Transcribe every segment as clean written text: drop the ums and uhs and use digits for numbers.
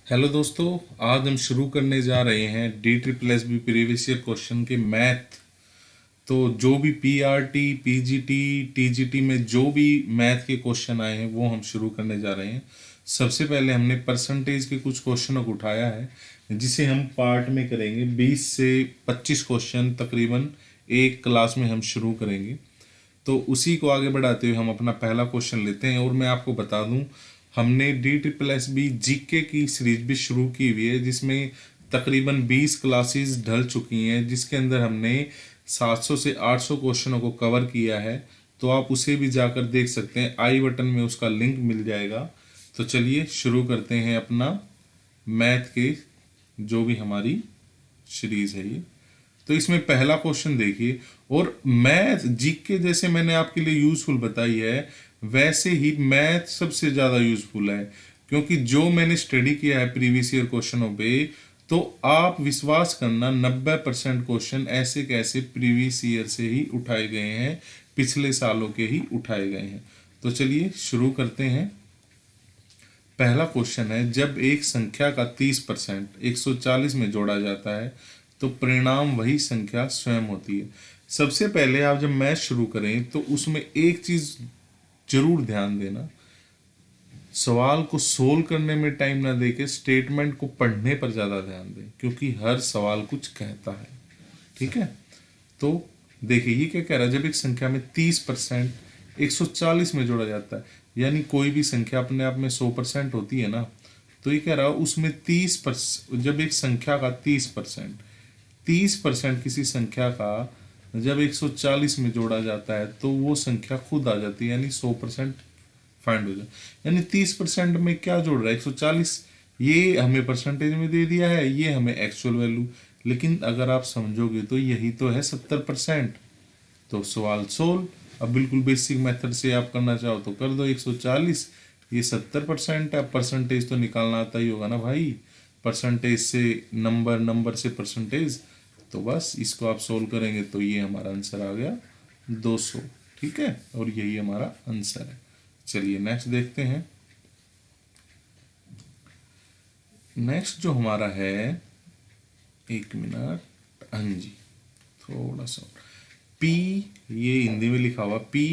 Hello दोस्तों, आज हम शुरू करने जा रहे हैं DSSB प्रीवियस ईयर क्वेश्चन के मैथ। तो जो भी PRT, PGT, TGT में जो भी मैथ के क्वेश्चन आए हैं वो हम शुरू करने जा रहे हैं। सबसे पहले हमने परसेंटेज के कुछ क्वेश्चनों को उठाया है, जिसे हम पार्ट में करेंगे। 20 से 25 क्वेश्चन तकरीबन एक क्लास में हम शुरू करेंगे। तो उसी को आगे बढ़ाते हुए हम अपना पहला क्वेश्चन लेते हैं। और मैं आपको बता दूं, हमने DSSB जीके की सीरीज भी शुरू की हुई है, जिसमें तकरीबन 20 क्लासेस ढल चुकी हैं, जिसके अंदर हमने 700 से 800 क्वेश्चनों को कवर किया है। तो आप उसे भी जाकर देख सकते हैं, आई बटन में उसका लिंक मिल जाएगा। तो चलिए शुरू करते हैं अपना मैथ के जो भी हमारी सीरीज है ये। तो इसमें पहला क्वेश्चन देखिए। और मैथ जीके जैसे मैंने आपके लिए यूजफुल बताई है, वैसे ही मैथ सबसे ज़्यादा यूजफुल है, क्योंकि जो मैंने स्टडी किया है प्रीवियस ईयर क्वेश्चनों पे, तो आप विश्वास करना 90% क्वेश्चन ऐसे कैसे प्रीवियस ईयर से ही उठाए गए हैं, पिछले सालों के ही उठाए गए हैं। तो चलिए शुरू करते हैं। पहला क्वेश्चन है, जब एक संख्या का 30% 140 में जोड़ा जाता है तो परिणाम वही संख्या स्वयं होती है। सबसे पहले आप जब मैथ शुरू करें तो उसमें एक चीज जरूर ध्यान देना, सवाल को सोल्व करने में टाइम ना देके स्टेटमेंट को पढ़ने पर ज़्यादा ध्यान दें, क्योंकि हर सवाल कुछ कहता है। ठीक है, तो देखिए ये क्या कह रहा है। जब एक संख्या में 30% 140 में जोड़ा जाता है, यानी कोई भी संख्या अपने आप में 100% होती है ना, तो ये कह रहा है उसमें 30%, जब एक संख्या का 30% किसी संख्या का जब 140 में जोड़ा जाता है तो वो संख्या खुद आ जाती है, यानी 100% फाइंड हो जाए। यानी 30% में क्या जोड़ रहा है, 140। ये हमें परसेंटेज में दे दिया है, ये हमें एक्चुअल वैल्यू। लेकिन अगर आप समझोगे तो यही तो है 70%। तो सवाल सोल्व। अब बिल्कुल बेसिक मेथड से आप करना चाहो तो कर दो। 140, ये 70% है। परसेंटेज तो निकालना आता ही होगा ना भाई, परसेंटेज से नंबर, नंबर से परसेंटेज। तो बस इसको आप सोल्व करेंगे तो ये हमारा आंसर आ गया 200। ठीक है, और यही हमारा आंसर है। चलिए नेक्स्ट देखते हैं। नेक्स्ट जो हमारा है, एक मिनट, हाँ जी, थोड़ा सा P, ये हिंदी में लिखा हुआ, P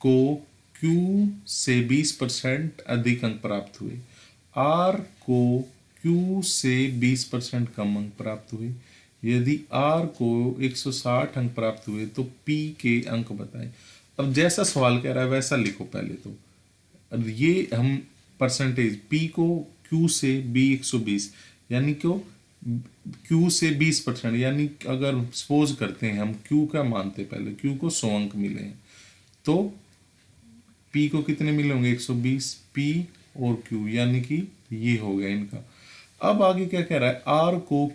को Q से 20% अधिक अंक प्राप्त हुए, R को Q से 20% कम अंक प्राप्त हुए। यदि R को 160 अंक प्राप्त हुए तो P के अंक बताएं। अब जैसा सवाल कह रहा है वैसा लिखो पहले तो। अब ये हम परसेंटेज P को Q से B 120, यानी क्यों Q से 20%, यानी अगर सपोज करते हैं हम Q का मानते हैं, पहले Q को 100 अंक मिले हैं, तो P को कितने मिले होंगे, 120। P और Q यानी कि ये हो गया इनका। अब आगे क्या कह रहा है, R को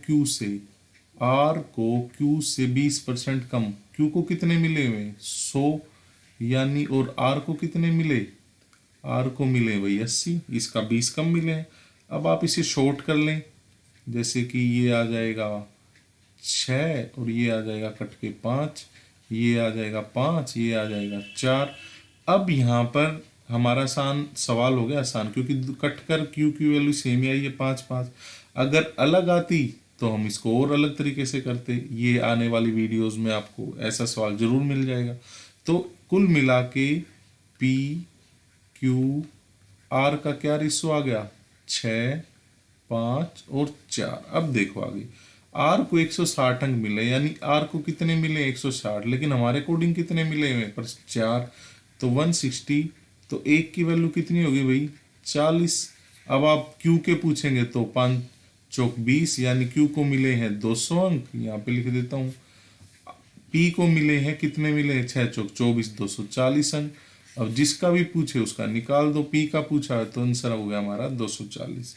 Q से 20% कम। Q को कितने मिले हुए, 100, यानी, और R को कितने मिले, R को मिले वही 80, इसका 20 कम मिले हैं। अब आप इसे शॉर्ट कर लें, जैसे कि ये आ जाएगा 6 और ये आ जाएगा कट के 5, ये आ जाएगा 5, ये आ जाएगा 4। अब यहाँ पर हमारा आसान सवाल हो गया आसान, क्योंकि कट कर Q की वैल्यू सेम ही आई है 5 5। अगर अलग आती तो हम इसको और अलग तरीके से करते। ये आने वाली वीडियोस में आपको ऐसा सवाल जरूर मिल जाएगा। तो कुल मिला के P Q R का क्या रेशो आ गया, 6 5 और 4। अब देखो आगे, R को 160 अंक मिले, यानी R को कितने मिले 160, लेकिन हमारे कोडिंग कितने मिले हुए पर 4, तो 160। तो एक की वैल्यू कितनी होगी भाई, 40। अब आप Q के पूछेंगे तो 5 चौक 20, यानी Q को मिले हैं 200 अंक, यहाँ पे लिख देता हूँ। P को मिले हैं, कितने मिले हैं, 6 चौक 24, 240 अंक। अब जिसका भी पूछे उसका निकाल दो। P का पूछा है तो आंसर हो गया हमारा 240।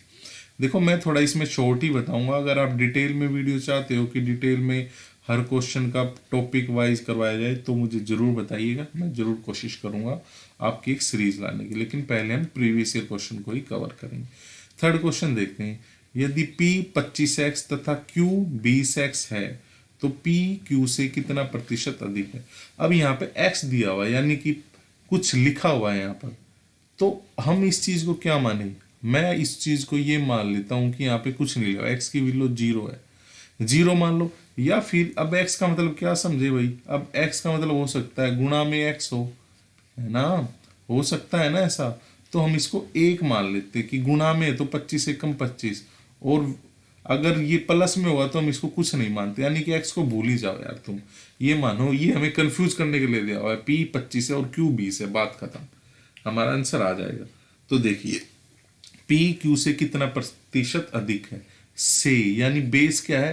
देखो मैं थोड़ा इसमें शॉर्ट ही बताऊंगा, अगर आप डिटेल में वीडियो चाहते हो कि डिटेल में हर क्वेश्चन का टॉपिक वाइज करवाया जाए तो मुझे ज़रूर बताइएगा, मैं ज़रूर कोशिश करूंगा आपकी एक सीरीज लाने की। लेकिन पहले हम प्रीवियस ईयर क्वेश्चन को ही कवर करेंगे। थर्ड क्वेश्चन देखते हैं। यदि P 25x तथा Q 20x है तो P Q से कितना प्रतिशत अधिक है। अब यहाँ पे x दिया हुआ है, यानी कि कुछ लिखा हुआ है यहाँ पर, तो हम इस चीज़ को क्या माने, मैं इस चीज को ये मान लेता हूं कि यहाँ पे कुछ नहीं लिया, एक्स की वैल्यू 0 है, 0 मान लो। या फिर अब एक्स का मतलब क्या समझे भाई, अब एक्स का मतलब हो सकता है गुणा में एक्स हो, है ना, हो सकता है ना ऐसा। तो हम इसको 1 मान लेते कि गुणा में है तो 25 से कम 25, और अगर ये प्लस में हुआ तो हम इसको कुछ नहीं मानते, यानी कि एक्स को भूल ही जाओ यार तुम, ये मानो ये हमें कंफ्यूज करने के लिए दिया हुआ है, पी 25 है और क्यू 20 है, बात खत्म, हमारा आंसर आ जाएगा। तो देखिए पी क्यू से कितना प्रतिशत अधिक है, से, यानी बेस क्या है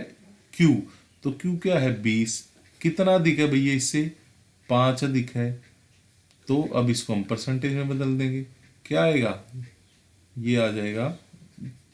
क्यू, तो क्यू क्या है 20, कितना अधिक है भैया इससे, 5 अधिक है। तो अब इसको हम परसेंटेज में बदल देंगे, क्या आएगा, ये आ जाएगा,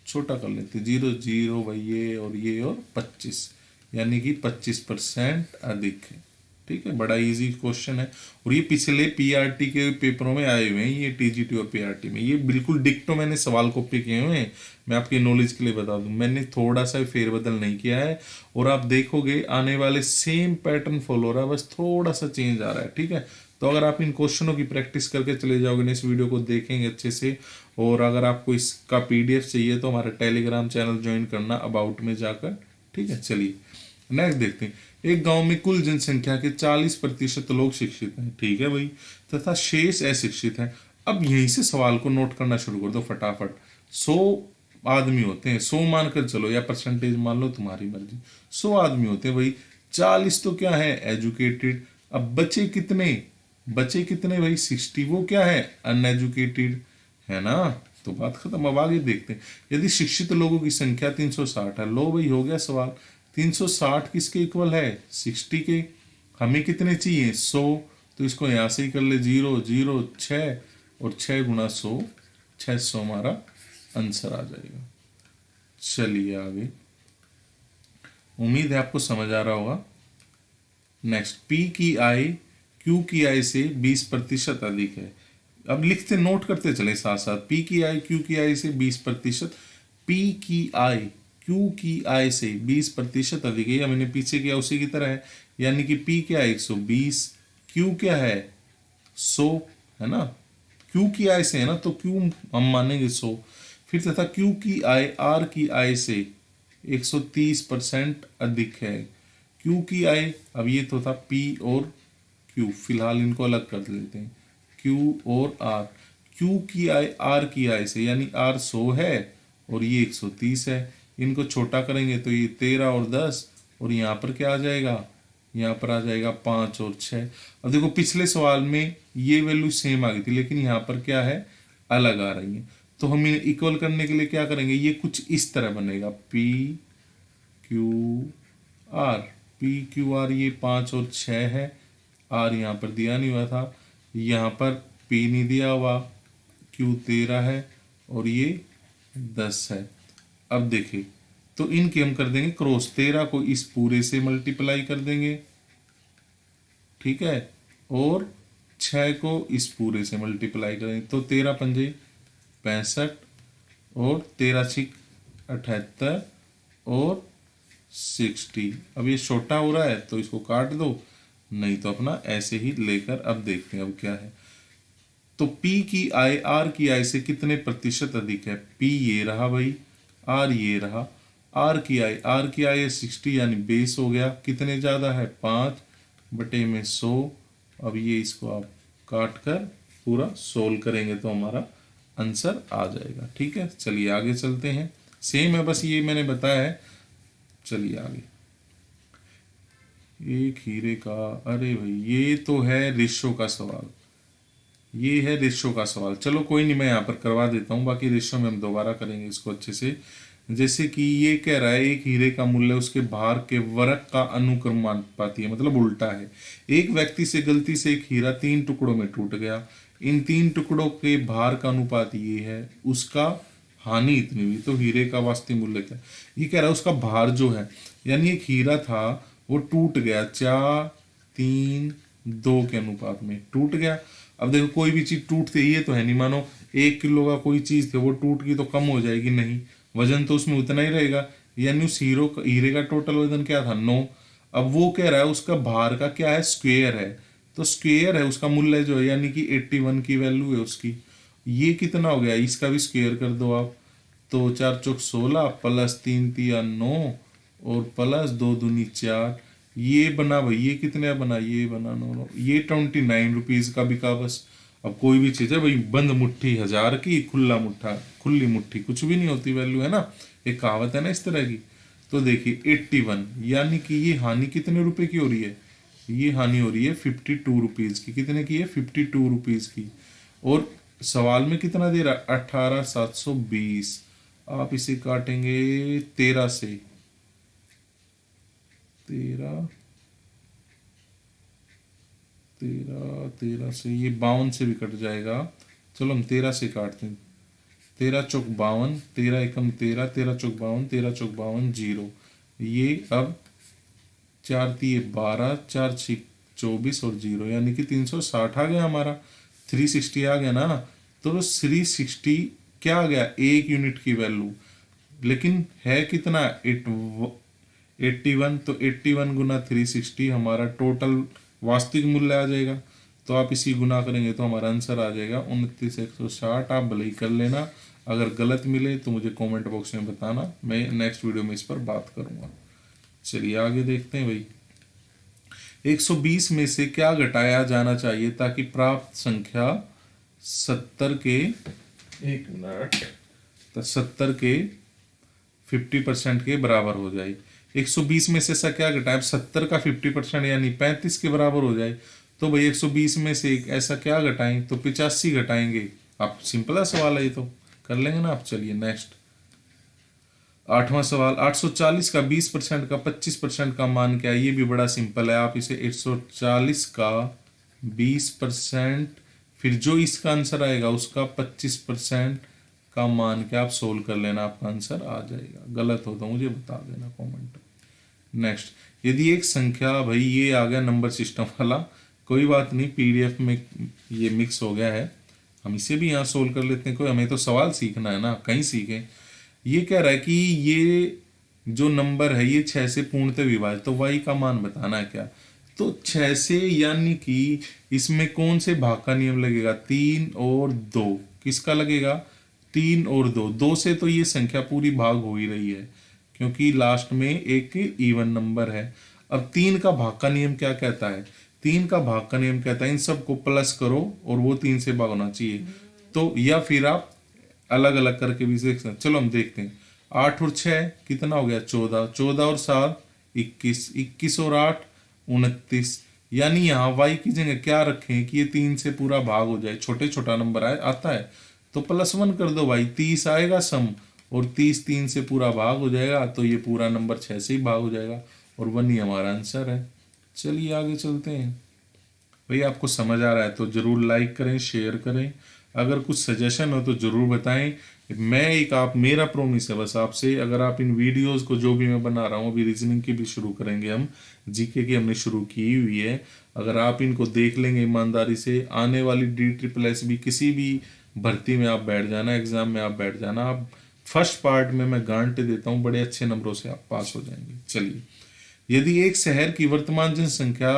छोटा कर लेते 0 0 भाई ये और 25, यानी कि 25% अधिक है। ठीक है, बड़ा इजी क्वेश्चन है, और ये पिछले पीआरटी के पेपरों में आए हुए हैं, ये टीजीटी और पीआरटी में, ये बिल्कुल डिक्टो मैंने सवाल कॉपी किए हुए हैं। मैं आपकी नॉलेज के लिए बता दूं, मैंने थोड़ा सा फेरबदल नहीं किया है, और आप देखोगे आने वाले सेम पैटर्न फॉलो हो रहा है, बस थोड़ा सा चेंज आ रहा है। ठीक है, तो अगर आप इन क्वेश्चनों की प्रैक्टिस करके चले जाओगे ना, इस वीडियो को देखेंगे अच्छे से, और अगर आपको इसका पीडीएफ चाहिए तो हमारा टेलीग्राम चैनल ज्वाइन करना अबाउट में जाकर। ठीक है, चलिए नेक्स्ट देखते हैं। एक गांव में कुल जनसंख्या के 40% लोग शिक्षित हैं, ठीक है भाई, तथा शेष अशिक्षित हैं। अब यहीं से सवाल को नोट करना शुरू कर दो फटाफट। 100 आदमी होते हैं, 100 मानकर चलो या परसेंटेज मान लो, तुम्हारी मर्जी। 100 आदमी होते हैं भाई, 40 तो क्या है एजुकेटेड, अब बचे कितने भाई 60, वो क्या है अनएजुकेटेड, है ना। तो बात खत्म, अब आगे देखते हैं। यदि शिक्षित लोगों की संख्या 360 है, लो भाई हो गया सवाल, 360 किसके इक्वल है 60 के, हमें कितने चाहिए 100, तो इसको यहां से ही कर ले 0 0 6 और 6 गुणा 100, 600 हमारा आंसर आ जाएगा। चलिए आगे, उम्मीद है आपको समझ आ रहा होगा। नेक्स्ट, पी की आय क्यू की आय से 20% अधिक है। अब लिखते नोट करते चले साथ साथ, पी की आय क्यू की आय से 20%, पी की आय क्यू की आय से 20% अधिक है, या मैंने पीछे किया उसी की तरह है, यानी कि पी क्या है 120, क्यू क्या है 100, है ना, क्यू की आय से है ना, तो क्यू हम मानेंगे 100। फिर तथा क्यू की आय आर की आय से 130% अधिक है। क्यू की आय, अब ये तो था पी और क्यू, फिलहाल इनको अलग कर लेते हैं, क्यू और आर। क्यू की आय आर की आय से, यानी आर 100 है और ये 130 है, इनको छोटा करेंगे तो ये 13 और 10, और यहाँ पर क्या आ जाएगा, यहाँ पर आ जाएगा 5 और 6। अब देखो पिछले सवाल में ये वैल्यू सेम आ गई थी, लेकिन यहाँ पर क्या है अलग आ रही है, तो हम इन्हें इक्वल करने के लिए क्या करेंगे, ये कुछ इस तरह बनेगा P Q R, P Q R, ये 5 और 6 है, आर यहाँ पर दिया नहीं हुआ था, यहाँ पर पी नहीं दिया हुआ, क्यू 13 है और ये 10 है। अब देखिए, तो इनके हम कर देंगे क्रॉस, 13 को इस पूरे से मल्टीप्लाई कर देंगे, ठीक है, और 6 को इस पूरे से मल्टीप्लाई करेंगे, तो 13 पंजे 65 और 13 छिक 78 और 60। अब ये छोटा हो रहा है तो इसको काट दो, नहीं तो अपना ऐसे ही लेकर अब देखते हैं अब क्या है। तो P की आय R की आय से कितने प्रतिशत अधिक है, P ये रहा भाई, R ये रहा, R की आय है 60, यानी बेस हो गया, कितने ज्यादा है 5 बटे में 100। अब ये इसको आप काट कर पूरा सोल्व करेंगे तो हमारा आंसर आ जाएगा। ठीक है, चलिए आगे चलते हैं, सेम है बस ये मैंने बताया है। चलिए आगे, एक हीरे का, अरे भाई ये तो है रेशो का सवाल, ये है रेशो का सवाल, चलो कोई नहीं मैं यहाँ पर करवा देता हूँ, बाकी रेशो में हम दोबारा करेंगे इसको अच्छे से। जैसे कि ये कह रहा है एक हीरे का मूल्य उसके भार के वर्ग का अनुक्रमानुपाती है, मतलब उल्टा है। एक व्यक्ति से गलती से एक हीरा 3 टुकड़ों में टूट गया, इन 3 टुकड़ों के भार का अनुपात ये है, उसका हानि इतनी हुई, तो हीरे का वास्तविक मूल्य क्या, ये कह रहा है उसका भार जो है, यानी एक हीरा था वो टूट गया 4 3 2 के अनुपात में टूट गया। अब देखो कोई भी चीज टूटते ही, ये तो है नहीं, मानो 1 किलो का कोई चीज थी वो टूट गई तो कम हो जाएगी, नहीं, वजन तो उसमें उतना ही रहेगा, यानी उस हीरे का टोटल वजन क्या था 9। अब वो कह रहा है उसका भार का क्या है स्क्वायर है, तो स्क्वायर है उसका मूल्य जो है, यानी कि 81 की वैल्यू है उसकी, ये कितना हो गया, इसका भी स्क्वायर कर दो आप, तो 4 चौक 16 प्लस 3 तिया 9 और प्लस 2 दूनी 4, ये बना भाई, ये कितने बना, ये बना 9, ये 29 रुपीज का बिका बस। अब कोई भी चीज है भाई, बंद मुट्ठी 1000 की, खुला मुट्ठा खुली मुट्ठी कुछ भी नहीं होती वैल्यू, है ना, एक कहावत है ना इस तरह की। तो देखिए 81, यानी कि ये हानि कितने रुपए की हो रही है, ये हानि हो रही है 52 रुपीज की। कितने की है, 52 रुपीज की। और सवाल में कितना दे रहा है, 18,720। आप इसे काटेंगे 13 से, 13 13 13 से, ये 52 से भी कट जाएगा। चलो हम 13 से काटते हैं, 13 चौक 52, 13 एकम 13, 13 चौक 52, 13 चौक 52, 0। ये अब 4 तिये 12, 4 6 24 और 0, यानी कि 360 आ गया हमारा, 360 आ गया ना। तो 360 क्या आ गया, 1 यूनिट की वैल्यू, लेकिन है कितना, 81। तो 81 गुना 360 हमारा टोटल वास्तविक मूल्य आ जाएगा। तो आप इसी गुना करेंगे तो हमारा आंसर आ जाएगा 29,160। आप भले ही कर लेना, अगर गलत मिले तो मुझे कमेंट बॉक्स में बताना, मैं नेक्स्ट वीडियो में इस पर बात करूंगा। चलिए आगे देखते हैं भाई। 120 में से क्या घटाया जाना चाहिए ताकि प्राप्त संख्या 70 के, एक मिनट, तो 70 के 50% के बराबर हो जाए। 120 में से ऐसा क्या घटाए, 70 का 50% यानी 35 के बराबर हो जाए। तो भाई 120 में से एक ऐसा क्या घटाएं, तो 85 घटाएंगे। आप सिंपल सवाल है ये, तो कर लेंगे ना आप। चलिए नेक्स्ट 8वां सवाल, 840 का 20% का 25% का मान क्या है। ये भी बड़ा सिंपल है, आप इसे 840 का 20%, फिर जो इसका आंसर आएगा उसका 25% का मान क्या, आप सोल्व कर लेना, आपका आंसर आ जाएगा। गलत हो तो मुझे बता देना कमेंट। नेक्स्ट, यदि एक संख्या, भाई ये आ गया नंबर सिस्टम वाला, कोई बात नहीं, पीडीएफ में ये मिक्स हो गया है, हम इसे भी यहाँ सोल्व कर लेते हैं। कोई, हमें तो सवाल सीखना है ना, कहीं सीखें। ये कह रहा है कि ये जो नंबर है ये 6 से पूर्णतः विभाजित, तो y का मान बताना है क्या। तो 6 से, यानी कि इसमें कौन से भाग का नियम लगेगा, 3 और 2, किसका लगेगा, 3 और 2, 2 से तो ये संख्या पूरी भाग हो ही रही है क्योंकि लास्ट में एक इवन नंबर है। अब 3 का भाग का नियम क्या कहता है, 3 का भाग का नियम कहता है इन सबको प्लस करो और वो 3 से भाग होना चाहिए। तो या फिर आप अलग अलग करके भी देख सकते हैं। चलो हम देखते हैं, 8 और 6 कितना हो गया, 14, 14 और 7 21, 21 और 8 29। यानी यहाँ y की जगह क्या रखें कि ये 3 से पूरा भाग हो जाए, छोटे छोटा नंबर आता है तो +1 कर दो भाई, 30 आएगा सम, और 30 3 से पूरा भाग हो जाएगा, तो ये पूरा नंबर 6 से ही भाग हो जाएगा और 1 ही हमारा आंसर है। चलिए आगे चलते हैं। भाई आपको समझ आ रहा है तो जरूर लाइक करें, शेयर करें, अगर कुछ सजेशन हो तो जरूर बताएं। मैं एक, आप, मेरा प्रॉमिस है बस आपसे, अगर आप इन वीडियोस को जो भी मैं बना रहा हूँ, अभी रीजनिंग की भी शुरू करेंगे हम, जीके की हमने शुरू की हुई है, अगर आप इनको देख लेंगे ईमानदारी से, आने वाली DSSS किसी भी भर्ती में आप बैठ जाना, एग्जाम में आप बैठ जाना, आप फर्स्ट पार्ट में मैं गारंटी देता हूँ बड़े अच्छे नंबरों से आप पास हो जाएंगे। चलिए, यदि एक शहर की वर्तमान जनसंख्या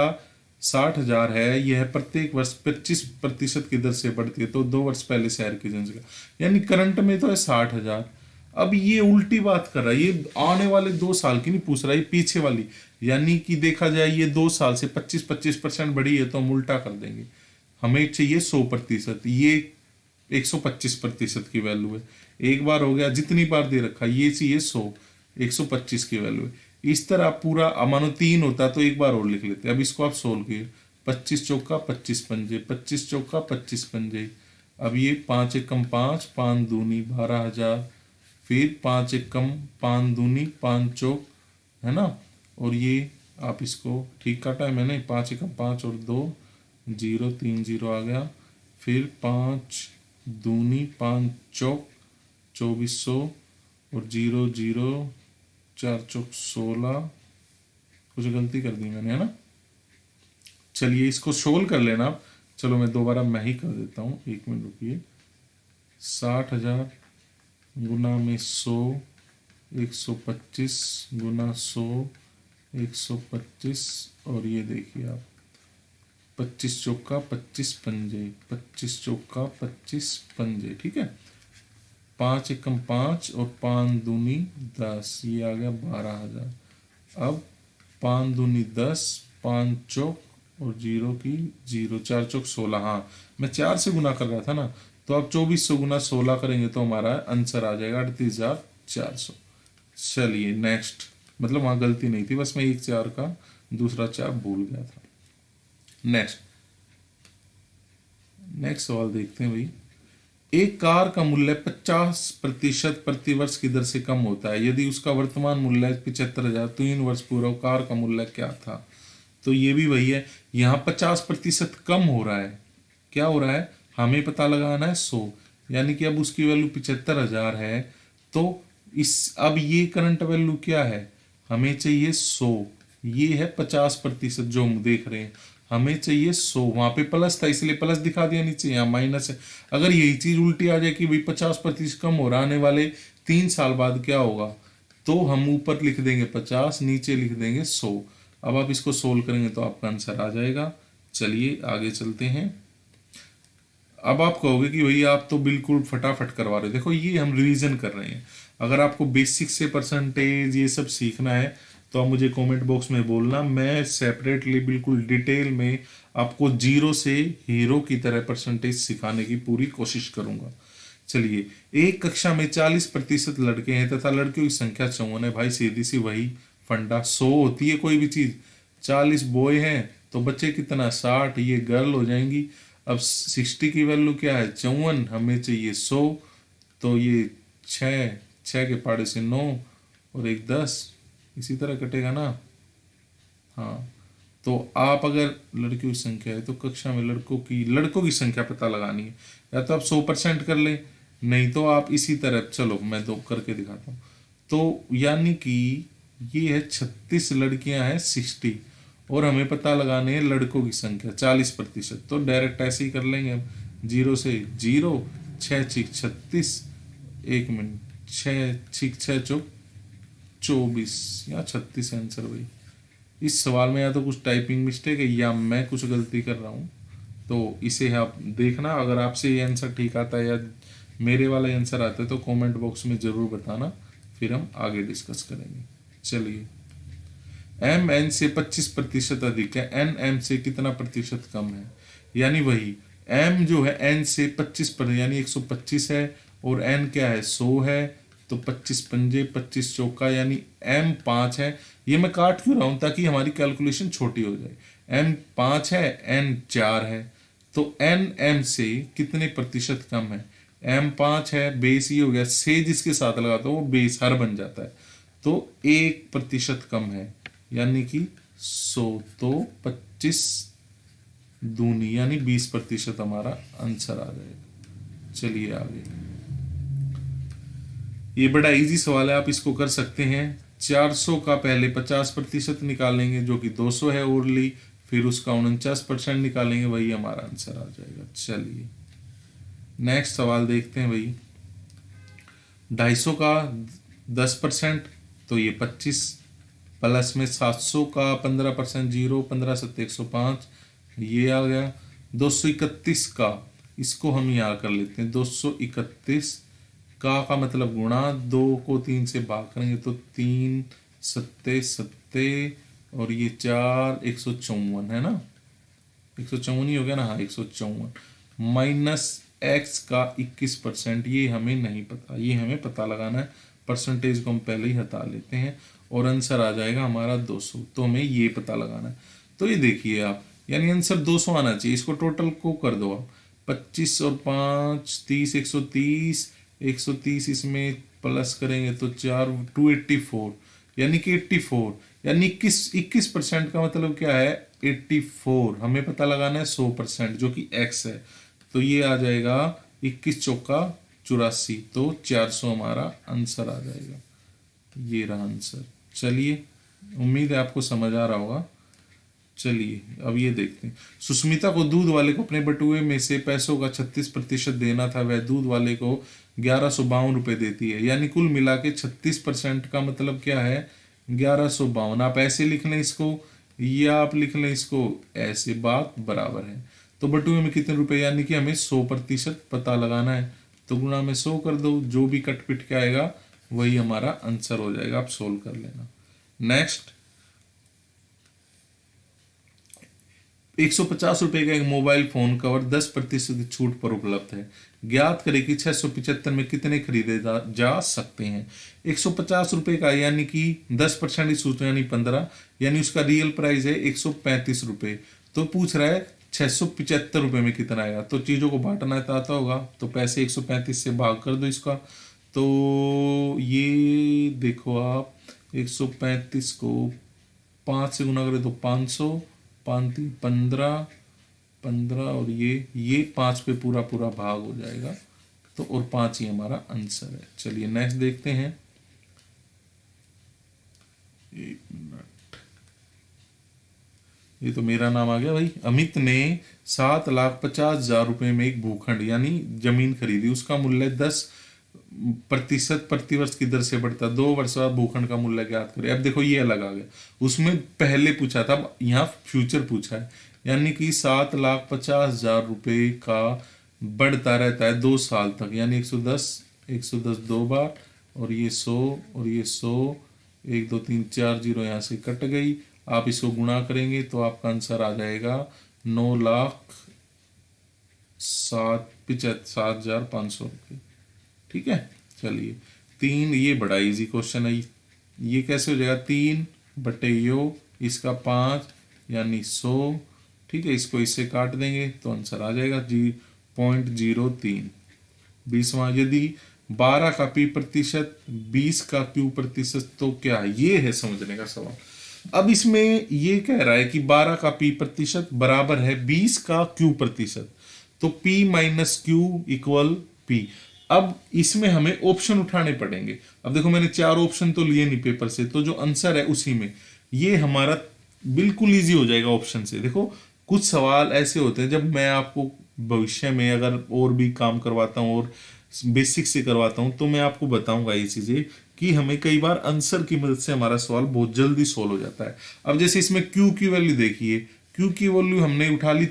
60,000 है, यह प्रत्येक वर्ष 25% की दर से बढ़ती है, तो 2 वर्ष पहले शहर की जनसंख्या, यानी करंट में तो है 60,000। अब ये उल्टी बात कर रहा है, ये आने वाले 2 साल की नहीं पूछ रहा है, पीछे वाली, यानी कि देखा जाए ये 2 साल से 25% बढ़ी है, तो हम उल्टा कर देंगे, हमें चाहिए 100%, ये 125% की वैल्यू है। एक बार हो गया, जितनी बार दे रखा ये चाहिए 100, 125 की वैल्यू है। इस तरह पूरा, मानो 3 होता तो एक बार और लिख लेते। अब इसको आप सोल्व किए, 25 चौका 25 पंजे, 25 चौका 25 पंजे। अब ये 5 एकम 5, 5 दूनी 12,000, फिर 5 एकम 5 दूनी 5 चौक, है ना, और ये आप इसको ठीक काटा है मैंने, 5 एकम 5 और 2 0, 3 0 आ गया, फिर 5 दूनी 5 चौक 2400 और 0 0, 4 चौक 16, कुछ गलती कर दी मैंने, है ना। चलिए इसको सोल्व कर लेना। चलो मैं दोबारा मैं ही कर देता हूँ, 1 मिनट रुकिए। 60,000 गुना में 100, 125 गुना 100, 125, और ये देखिए आप 25 चौका 25 पंजे, 25 चौका 25 पंजे, ठीक है। 5 एकम 5 और 5 दूनी 10, ये आ गया 12,000। अब 5 दूनी 10, 5 चौक और 0 की 0, 4 चौक 16। हाँ, मैं 4 से गुना कर रहा था ना, तो अब 2400 गुना 16 करेंगे तो हमारा आंसर आ जाएगा 38,400। चलिए नेक्स्ट, मतलब वहाँ गलती नहीं थी, बस मैं एक 4 का दूसरा 4 भूल गया था। नेक्स्ट सवाल देखते हैं भाई। एक कार का मूल्य 50% प्रतिवर्ष की दर से कम होता है। यदि उसका वर्तमान मूल्य 75,000, 3 वर्ष पूर्व कार का मूल्य क्या था? तो ये भी वही है, यहाँ 50% कम हो रहा है। क्या हो रहा है? हमें पता लगाना है 100, यानी कि अब उसकी वैल्यू 75,000 है, तो अब ये करंट वैल्यू क्या है? हमें चाहिए 100, ये है 50% जो हम देख रहे हैं, हमें चाहिए 100। वहां पे प्लस था इसलिए प्लस दिखा दिया, नीचे यहाँ माइनस है। अगर यही चीज उल्टी आ जाए कि भाई 50% कम हो रहा, आने वाले 3 साल बाद क्या होगा, तो हम ऊपर लिख देंगे 50, नीचे लिख देंगे 100। अब आप इसको सोल्व करेंगे तो आपका आंसर आ जाएगा। चलिए आगे चलते हैं। अब आप कहोगे कि भाई आप तो बिल्कुल फटाफट करवा रहे हो। देखो ये हम रिवीजन कर रहे हैं। अगर आपको बेसिक से परसेंटेज ये सब सीखना है तो आप मुझे कमेंट बॉक्स में बोलना, मैं सेपरेटली बिल्कुल डिटेल में आपको जीरो से हीरो की तरह परसेंटेज सिखाने की पूरी कोशिश करूंगा। चलिए, एक कक्षा में 40% लड़के हैं तथा लड़कियों की संख्या 54 है। भाई सीधी सी वही फंडा, 100 होती है कोई भी चीज, 40 बॉय हैं तो बच्चे कितना 60, ये गर्ल हो जाएंगी। अब 60 की वैल्यू क्या है 54, हमें चाहिए 100, तो ये 6 के पाड़े से 9 और एक 10, इसी तरह कटेगा ना। हाँ, तो आप अगर लड़कियों की संख्या है तो कक्षा में लड़कों की संख्या पता लगानी है। या तो आप 100% कर ले, नहीं तो आप इसी तरह, चलो मैं तो करके दिखाता हूँ। तो यानी कि ये है 36 लड़कियां हैं 60, और हमें पता लगाने हैं लड़कों की संख्या 40%। तो डायरेक्ट ऐसे ही कर लेंगे हम, 0 से 0, 6 छिक 36, 1 मिनट, 6 छिक 6 चौक 24 या 36 आंसर। भाई इस सवाल में या तो कुछ टाइपिंग मिस्टेक है या मैं कुछ गलती कर रहा हूँ, तो इसे आप देखना। अगर आपसे ये आंसर ठीक आता है या मेरे वाला आंसर आता है तो कमेंट बॉक्स में ज़रूर बताना, फिर हम आगे डिस्कस करेंगे। चलिए, एम एन से 25% अधिक है, एन एम से कितना प्रतिशत कम है? यानी वही एम जो है एन से 25% यानी 125 है, और एन क्या है 100 है, तो 25 पंजे 25 चौका यानी एम 5 है। ये मैं काट क्यों रहा हूं? ताकि हमारी कैलकुलेशन छोटी हो जाए। एम 5 है, एन 4 है, तो एन एम से कितने प्रतिशत कम है? एम 5 है, बेस ये हो गया, से जिसके साथ लगाता हूं वो बेस हर बन जाता है, तो 1% कम है, यानी कि 100, तो 25 दूनी यानी 20% हमारा आंसर आ जाएगा। चलिए आगे, ये बड़ा इजी सवाल है, आप इसको कर सकते हैं। 400 का पहले 50% निकालेंगे जो कि 200 है ओरली, फिर उसका 49% निकालेंगे, वही हमारा आंसर आ जाएगा। चलिए नेक्स्ट सवाल देखते हैं भाई। 250 का 10%, तो ये 25, प्लस में 700 का 15%, 0, 15 7 105, ये आ गया। 231 का, इसको हम यहाँ कर लेते हैं, 231 का मतलब गुणा, 2 को 3 से भाग करेंगे तो 3 सत्ते सत्ते, और ये 4 154 है ना, 154 ही हो गया ना। हाँ 154, माइनस एक्स का 21%, ये हमें नहीं पता, ये हमें पता लगाना है। परसेंटेज को हम पहले ही हटा लेते हैं और आंसर आ जाएगा हमारा 200, तो हमें ये पता लगाना है। तो ये देखिए आप, यानी आंसर 200 आना चाहिए। इसको टोटल को कर दो आप, 25 और 5 30, 130, 130 इसमें प्लस करेंगे तो 4 284, यानी कि 84, यानी 21% का मतलब क्या है 84। हमें पता लगाना है 100% जो कि x है, तो ये आ जाएगा 21 चौका 84, तो 400 हमारा आंसर आ जाएगा। ये रहा आंसर। चलिए, उम्मीद है आपको समझ आ रहा होगा। चलिए अब ये देखते हैं। सुष्मिता को दूध वाले को अपने बटुए में से पैसों का 36% देना था, वह दूध वाले को 1152 रुपये देती है, यानी कुल मिला के 36% का मतलब क्या है 1152। आप ऐसे लिख लें इसको, या आप लिख लें इसको ऐसे, बात बराबर है। तो बटुए में कितने रुपए, यानी कि हमें 100% पता लगाना है, तो गुणा में 100 कर दो, जो भी कट पिट के आएगा वही हमारा आंसर हो जाएगा। आप सोल्व कर लेना। नेक्स्ट, 150 रुपए का एक मोबाइल फोन कवर 10% की छूट पर उपलब्ध है। ज्ञात करें कि 675 में कितने खरीदे जा सकते हैं। 150 रुपए का यानी कि 10% की छूट यानी 15, यानी उसका रियल प्राइस है 135 रुपए। तो पूछ रहा है 675 रुपए में कितना आएगा। तो चीजों को बांटना आता होगा, तो पैसे 135 से भाग कर दो इसका। तो ये देखो आप 135 को 5 से गुना करें तो 500, 5 15 15 और ये 5 पे पूरा पूरा भाग हो जाएगा। तो और 5 ही हमारा आंसर है। चलिए नेक्स्ट देखते हैं। एक मिनट, ये तो मेरा नाम आ गया भाई। अमित ने 7,50,000 रुपए में एक भूखंड यानी जमीन खरीदी। उसका मूल्य 10% प्रतिवर्ष की दर से बढ़ता। 2 वर्ष बाद भूखंड का मूल्य ज्ञात करें। अब देखो ये अलग आ गया, उसमें पहले पूछा था, यहाँ फ्यूचर पूछा है, यानी कि 7,50,000 रुपए का बढ़ता रहता है 2 साल तक, यानी 110 2 बार, और ये 100 और ये 100, 1 2 3 4 जीरो यहाँ से कट गई। आप इसको गुणा करेंगे तो आपका आंसर आ जाएगा 9,07,500 रुपये। ठीक है, चलिए 3, ये बड़ा इजी क्वेश्चन है। ये कैसे हो जाएगा, 3 बटे यो इसका 5 यानी 100। ठीक है, इसको इससे काट देंगे तो आंसर आ जाएगा 0.03। 20वां, यदि 12 का p प्रतिशत 20 का q प्रतिशत तो क्या है, ये है समझने का सवाल। अब इसमें ये कह रहा है कि 12 का p प्रतिशत बराबर है 20 का q प्रतिशत, तो p minus Q equal p। अब इसमें हमें ऑप्शन उठाने पड़ेंगे। अब देखो मैंने 4 ऑप्शन तो लिए नहीं पेपर से, तो जो आंसर है उसी में ये हमारा बिल्कुल इजी हो जाएगा ऑप्शन से। देखो कुछ सवाल ऐसे होते हैं, जब मैं आपको भविष्य में अगर और भी काम करवाता हूँ और बेसिक से करवाता हूँ, तो मैं आपको बताऊंगा ये चीजें कि हमें कई बार आंसर की मदद से हमारा सवाल बहुत जल्दी सोल्व हो जाता है। अब जैसे इसमें क्यू की वैल्यू देखिए, क्यू की वैल्यू हमने उठा ली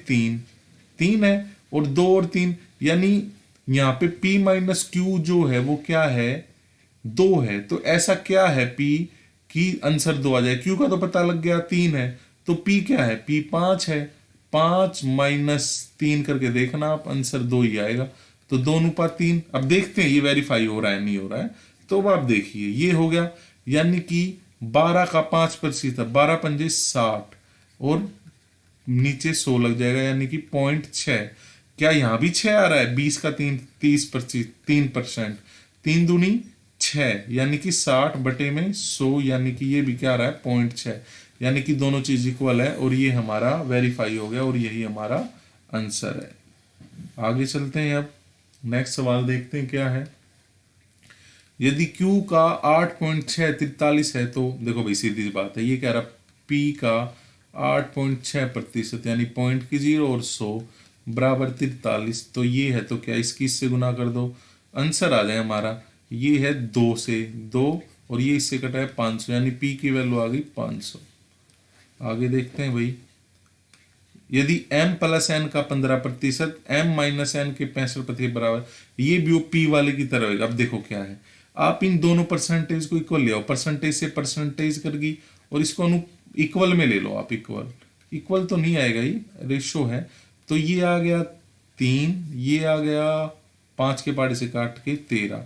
3 है, और 2 और 3, यानी यहाँ पे p माइनस क्यू जो है वो क्या है, 2 है। तो ऐसा क्या है p की आंसर 2 आ जाए। क्यू का तो पता लग गया 3 है, तो p क्या है, p 5 है। 5 माइनस 3 करके देखना आप, आंसर 2 ही आएगा। तो 2:3। अब देखते हैं ये वेरीफाई हो रहा है नहीं हो रहा है। तो अब आप देखिए ये हो गया, यानी कि 12 का 5%, 12 पंजे 60 और नीचे 100 लग जाएगा, यानी कि 0.6। क्या यहां भी 6 आ रहा है, 20 का 3%, 3 दूनी 6, यानी कि 60 बटे में 100, यानी कि ये भी क्या आ रहा है 0.6, यानी कि दोनों चीज इक्वल है, और ये हमारा वेरीफाई हो गया और यही हमारा आंसर है। आगे चलते हैं, अब नेक्स्ट सवाल देखते हैं क्या है। यदि Q का 8.643 है, तो देखो भाई सीधी सी बात है, ये कह रहा P का 8.6% यानी पॉइंट की 0 और 100 बराबर 43, तो ये है, तो क्या इसकी इससे गुना कर दो, आंसर आ जाए हमारा। ये है 2 से 2 और ये इससे कटा है 500, यानी P की वैल्यू आ गई 500। आगे देखते हैं भाई, यदि m प्लस n का 15%, m माइनस n के 65% बराबर, ये भी P वाले की तरह होगा। अब देखो क्या है, आप इन दोनों परसेंटेज को इक्वल ले आओ, परसेंटेज से परसेंटेज करगी और इसको इक्वल में ले लो आप। इक्वल तो नहीं आएगा, ये रेशो है। तो ये आ गया 3, ये आ गया 5 के पाड़े से काट के 13,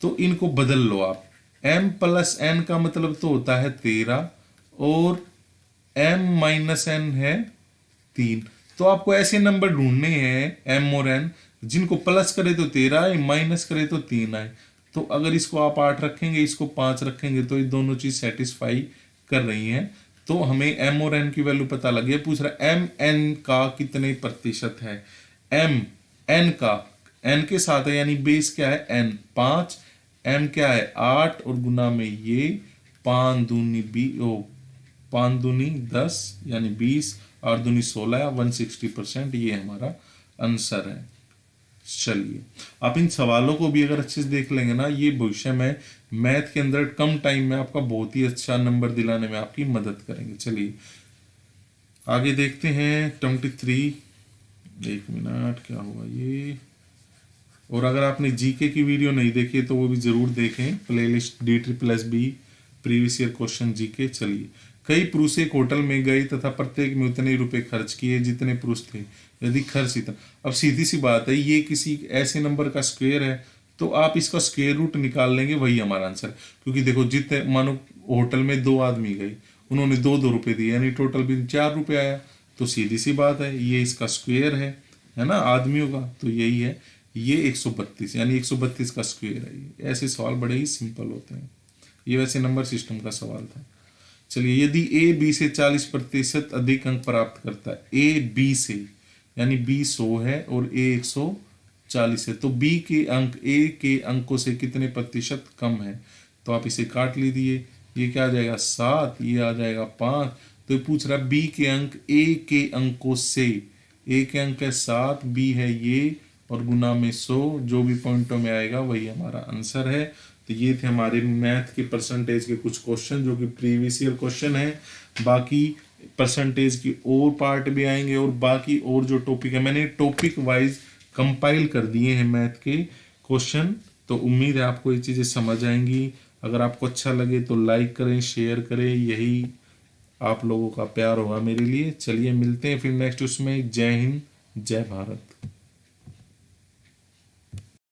तो इनको बदल लो आप। m प्लस n का मतलब तो होता है 13 और m माइनस n है 3। तो आपको ऐसे नंबर ढूंढने हैं m और n जिनको प्लस करे तो 13 आए, माइनस करे तो 3 आए। तो अगर इसको आप 8 रखेंगे, इसको 5 रखेंगे, तो ये दोनों चीज सेटिस्फाई कर रही हैं। तो हमें m और n की वैल्यू पता लगी है। पूछ रहा है m n का कितने प्रतिशत है। m n का n के साथ है, यानी बेस क्या है n 5, m क्या है 8 और गुना में ये 5 दूनी 10 यानी 20 और दूनी 16, 160%, ये हमारा आंसर है। चलिए आप इन सवालों को भी अगर अच्छे से देख लेंगे ना, ये भविष्य में मैथ के अंदर कम टाइम में आपका बहुत ही अच्छा नंबर दिलाने में आपकी मदद करेंगे। चलिए आगे देखते हैं 23। एक मिनट, क्या हुआ ये। और अगर आपने जीके की वीडियो नहीं देखी तो वो भी जरूर देखें, playlist DSSB previous year question GK. चलिए, कई पुरुष एक होटल में गए तथा प्रत्येक में उतने रुपए खर्च किए जितने पुरुष थे, यदि खर्च इतना। अब सीधी सी बात है, ये किसी ऐसे नंबर का स्क्वायर है तो आप इसका स्क्वायर रूट निकाल लेंगे, वही हमारा आंसर है। क्योंकि देखो, जितने मानो होटल में 2 आदमी गए, उन्होंने 2-2 रुपए दिए, यानी टोटल बिल 4 रुपए आया। तो सीधी सी बात है, ये इसका स्क्वायर है ना आदमियों का, तो यही है। ये 132, यानी 132 का स्क्वायर है। ये ऐसे सवाल बड़े ही सिंपल होते हैं। ये वैसे नंबर सिस्टम का सवाल था। चलिए, यदि ए बी से 40% अधिक अंक प्राप्त करता है, ए बी से, यानी बी 100 है और ए 140 है, तो बी के अंक ए के अंकों से कितने प्रतिशत कम है। तो आप इसे काट लीजिए, ये क्या आ जाएगा 7, ये आ जाएगा 5। तो ये पूछ रहा है बी के अंक ए के अंकों से। ए के अंक है 7, बी है ये, और गुना में 100, जो भी पॉइंटों में आएगा वही हमारा आंसर है। तो ये थे हमारे मैथ के परसेंटेज के कुछ क्वेश्चन, जो कि प्रीवियस ईयर क्वेश्चन है। बाकी परसेंटेज की और पार्ट भी आएंगे, और बाकी और जो टॉपिक है, मैंने टॉपिक वाइज कंपाइल कर दिए हैं मैथ के क्वेश्चन। तो उम्मीद है आपको ये चीज़ें समझ आएंगी। अगर आपको अच्छा लगे तो लाइक करें, शेयर करें, यही आप लोगों का प्यार होगा मेरे लिए। चलिए, मिलते हैं फिर नेक्स्ट उसमें। जय हिंद, जय भारत।